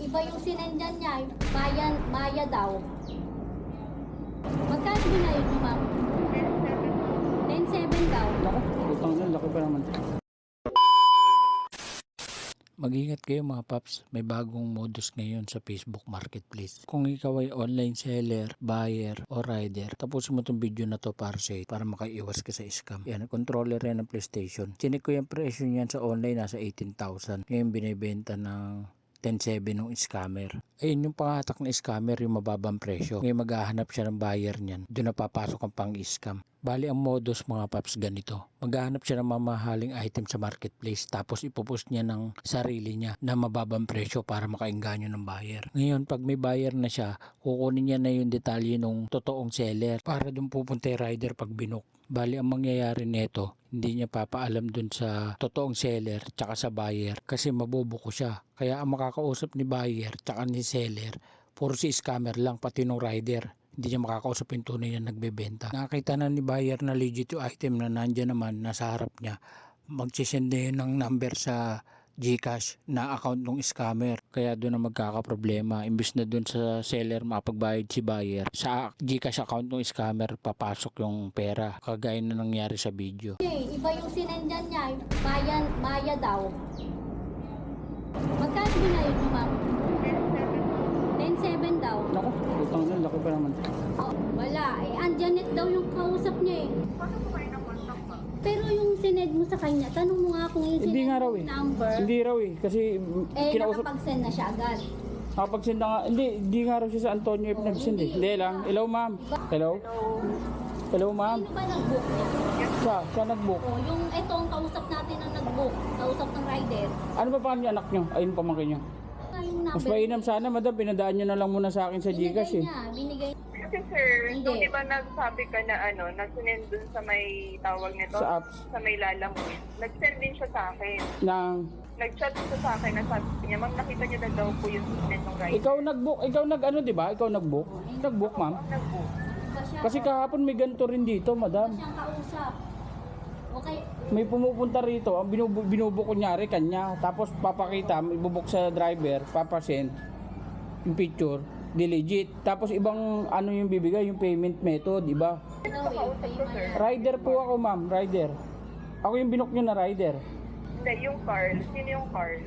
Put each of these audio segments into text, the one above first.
iba yung sinendyan niya. Maya daw. Magkano binayad mo, ma'am? 10,700 daw. Naku, utang na, laki pa naman. Mag-ingat kayo mga paps, may bagong modus ngayon sa Facebook Marketplace. Kung ikaw ay online seller, buyer, o rider, tapusin mo itong video na to para makaiwas ka sa scam. Yan, controller yan ng PlayStation. Chinik ko yung presyo niyan sa online, nasa 18,000. Ngayon binibenta ng 10,700 ng scammer. Ayun yung pangatak na scammer, yung mababang presyo. Ngayon maghahanap siya ng buyer niyan. Doon na papasok ang pang-scam. Bali ang modus mga paps ganito. Maghahanap siya ng mamahaling item sa marketplace tapos ipopost niya ng sarili niya na mababang presyo para makaengganyo ng buyer. Ngayon pag may buyer na siya, kukunin niya na yung detalye ng totoong seller para doon pupunta yung rider pag binook. Bali ang mangyayari nito, hindi niya papaalam dun sa totoong seller tsaka sa buyer kasi mabubuko siya. Kaya ang makakausap ni buyer tsaka ni seller, puro si scammer lang pati nung rider. Hindi niya makakausap yung tunay na nagbebenta. Nakakita na ni buyer na legit yung item na nandyan naman, nasa harap niya. Magsisend na yun ng number sa GCash na account ng scammer. Kaya doon na magkakaproblema. Imbis na doon sa seller mapagbayad si buyer, sa GCash account ng scammer papasok yung pera. Kagaya na nangyari sa video. Iba yung sinendyan niya. Maya daw. Magkano binayad mo, ma'am? 10,700 daw. Naku, utang na, laki pa naman. Oh, wala. Anjanet daw yung kausap niya eh. Paano po kayo na-contact, ma'am? Pero yung sined mo sa kanya, tanong mo nga kung yung Hindi nga raw eh. number, Hindi raw eh. Kasi kinausap. nakapag-send na siya agad. Nakapag-send na nga. Hindi nga raw siya sa Antonio F. nag-send eh. Hindi lang. Hello ma'am. Hello? Hello ma'am. Sino ba nag-book niya? Siya nag-book. Oh, yung itong kausap natin ang nag-book. Kausap ng rider. Ano ba paano yung anak nyo? Ayun pamangkin nyo. Yung Mas number. mainam sana madam. Pinadaan nyo na lang muna sa akin sa Gcash eh. Binigay. Kasi sir, Hindi. nung di ba nagsabi ka na nagsinend dun sa may tawag nito? Sa apps. Sa may lalamove. Nag-send din siya sa akin. Nang Nag-chat siya sa akin na sabi niya, ma'am, nakita niyo na daw po yung sinend ng rider. ikaw nag-book. Ikaw nag-ano diba? Ikaw nag-book? Nag-book ma'am. Ang nag-book. Iba siya. Kasi kahapon may ganito rin dito madam. Siyang kausap. Okay. May pumupunta rito. Ang binubook kunyari kanya. Tapos papakita. Ibubuk sa driver. Papasend. Yung picture. Di legit. Tapos ibang ano yung bibigay. Yung payment method. Iba. Daw eh. ko, sir. Rider po ako ma'am. Rider. Ako yung binook nyo na rider. Hindi, yung Carl. Sino yung Carl?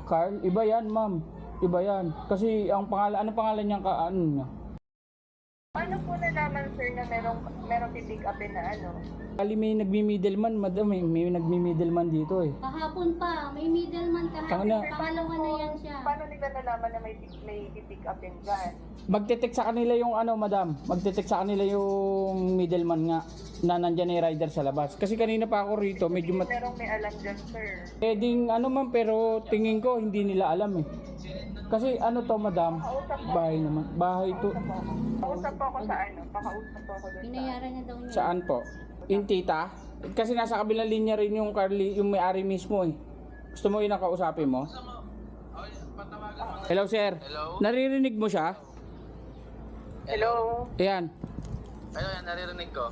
Carl, iba yan ma'am. Iba yan. Kasi ang pangalan, ano pangalan niya ka, ano niya? Ano po nalaman, sir, na merong pipick upin na Kali may nagmi-middleman, madam eh. May nagmi-middleman dito eh. Kahapon pa, may middleman kahapon. Tanga na. Pangalawa na yan siya. Paano nila nalaman na may pipick upin dyan? Magte-text sa kanila yung ano, madam. Magte-text sa kanila yung middleman nga na nandyan yung rider sa labas. Kasi kanina pa ako rito, medyo Merong may alam dyan, sir. pwedeng ano ma'am, pero tingin ko hindi nila alam eh. Kasi ano to, madam? Bahay naman. Bahay to. Pakausap po ako sa pakausap po ako doon sa Binayaran na daw niya. Saan po? Yung tita? Kasi nasa kabilang linya rin yung Carly, yung may-ari mismo eh. Gusto mo yung nakausapin mo? Hello sir. Hello? Naririnig mo siya? Hello? Ayan. Ayun, naririnig ko.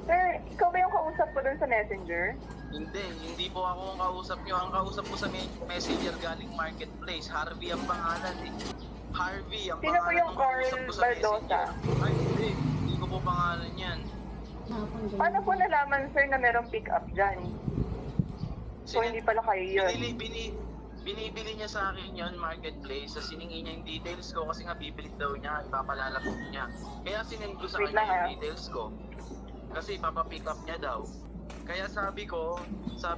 Sir, ikaw ba yung kausap ko doon sa messenger? Hindi po ako ang kausap nyo. Ang kausap ko sa messenger galing marketplace. Harvey ang pangalan eh. Harvey ang Sino po pangalan yung ng Carl kausap ko sa Baldosa? messenger. Ay, hindi ko po pangalan yan. Kahapon din. Paano po nalaman, sir, na merong pick up dyan? So, hindi pala kayo yun. Binibili niya sa akin yon marketplace. Sa siningi niya yung details ko kasi nga bibili daw niya, ipapalalapot niya. Kaya sinend ko sa Wait kanya lang, yung details ko. Kasi ipapapick up niya daw. Kaya sabi ko sa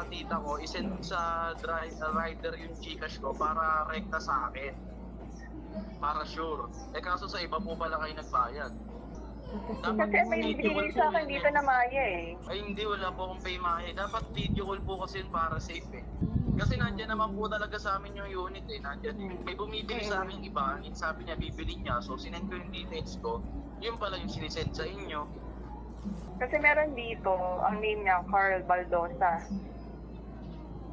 tita ko, isend sa rider yung Gcash ko para rekta sa akin. Para sure. Eh kaso sa iba po pala kayo nagbayad. Kasi may binigay sa akin dito na Maya eh. Ay hindi, wala po akong pay maya. Dapat video call po kasi yun para safe eh. Kasi nandyan naman po talaga sa amin yung unit eh. Nandyan eh. May bumibili sa amin iba, sabi niya bibili niya. So sinend ko yung details ko. Yun pala yung sinisend sa inyo. Kasi meron dito, ang name niya, Carl Baldosa.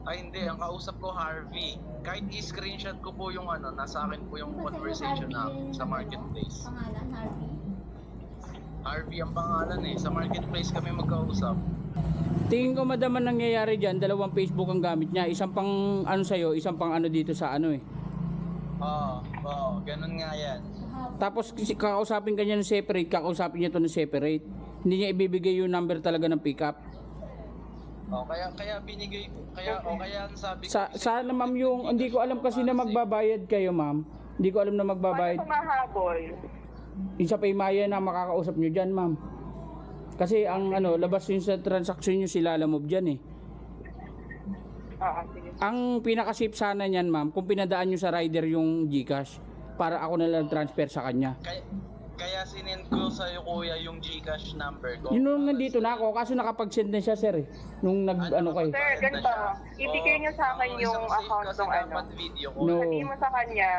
Ay hindi, ang kausap ko Harvey. Kahit i-screenshot ko po yung nasa akin po yung conversation na sa marketplace. Pangalan, Harvey. Harvey ang pangalan eh. Sa marketplace kami magkausap. Tingin ko madam ang nangyayari dyan, dalawang Facebook ang gamit niya. Isang pang ano sa'yo, isang pang ano dito sa ano eh. Oo, ganun nga yan. Tapos kakausapin ka niya ng separate, kakausapin niya to ng separate. Hindi niya ibibigay yung number talaga ng pickup. Kaya binigay ko, kaya sabi ko. Sana ma'am yung, hindi ko alam kasi na magbabayad kayo ma'am. Hindi ko alam na Paano magbabayad. kumahabol? Yung sa Paymaya na makakausap nyo dyan ma'am. Kasi ang ano, labas yun sa transaction nyo sila Lalamove dyan eh. Oo, sige. Ang pinaka-safe sana niyan ma'am, kung pinadaan nyo sa rider yung GCash, para ako na lang transfer sa kanya. Kaya sinend ko sa'yo kuya yung GCash number ko. Yun nung nandito na ako, kaso nakapag-send na siya sir eh. Nung ano kayo. Sir, ganito. Ibigay niyo sa akin yung account ng ano. Video ko. No. Sabihin mo sa kanya,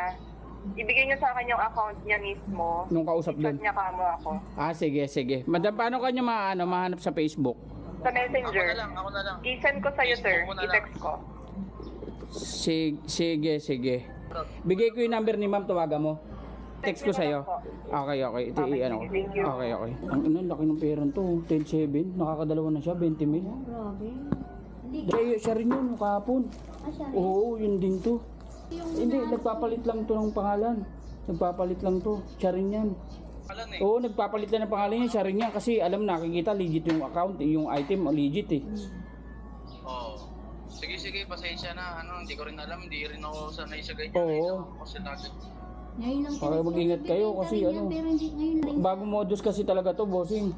ibigay niyo sa akin yung account niya mismo. Nung kausap I-chat doon. niya kamo ako. Ah, sige. Madam, paano kanya mahanap sa Facebook? Sa messenger. Ako na lang. I-send ko sa'yo, sir. Facebook ko na lang. I-text ko. Sige. Bigay ko yung number ni ma'am, tawagan mo. Text ko sa'yo. Okay. Ito ano ko. Thank you. Okay. Ang laki ng pera to. 10.7. Nakakadalawa na siya, 20 mil. Grabe. Hindi. Dahil siya rin yun, kahapon. Siya rin. Oo, yun din to. Yung Hindi, nagpapalit lang to ng pangalan. Nagpapalit lang to. Siya rin yan. Alam eh. Oo, nagpapalit lang ng pangalan niya. Siya rin yan. Kasi alam, nakikita legit yung account, yung item, legit eh. Oo. Sige, pasensya na. Hindi ko rin alam. Hindi rin ako sanay sa ganyan. Oo. Kasi lagi. Ngayon lang Okay, mag-ingat kayo kasi ano. Pero hindi ngayon rin. Bagong modus kasi talaga to, bossing.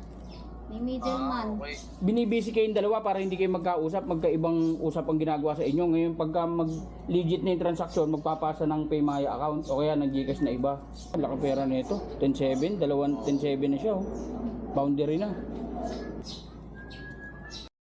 May middleman. Okay. Binibisi kayong dalawa para hindi kayo magkausap, magkaibang usap ang ginagawa sa inyo. Ngayon pagka mag-legit na yung transaksyon, magpapasa ng Paymaya account o kaya ng GCash na iba. Laki pera nito, 10.7, 10.7 na siya oh. Boundary na.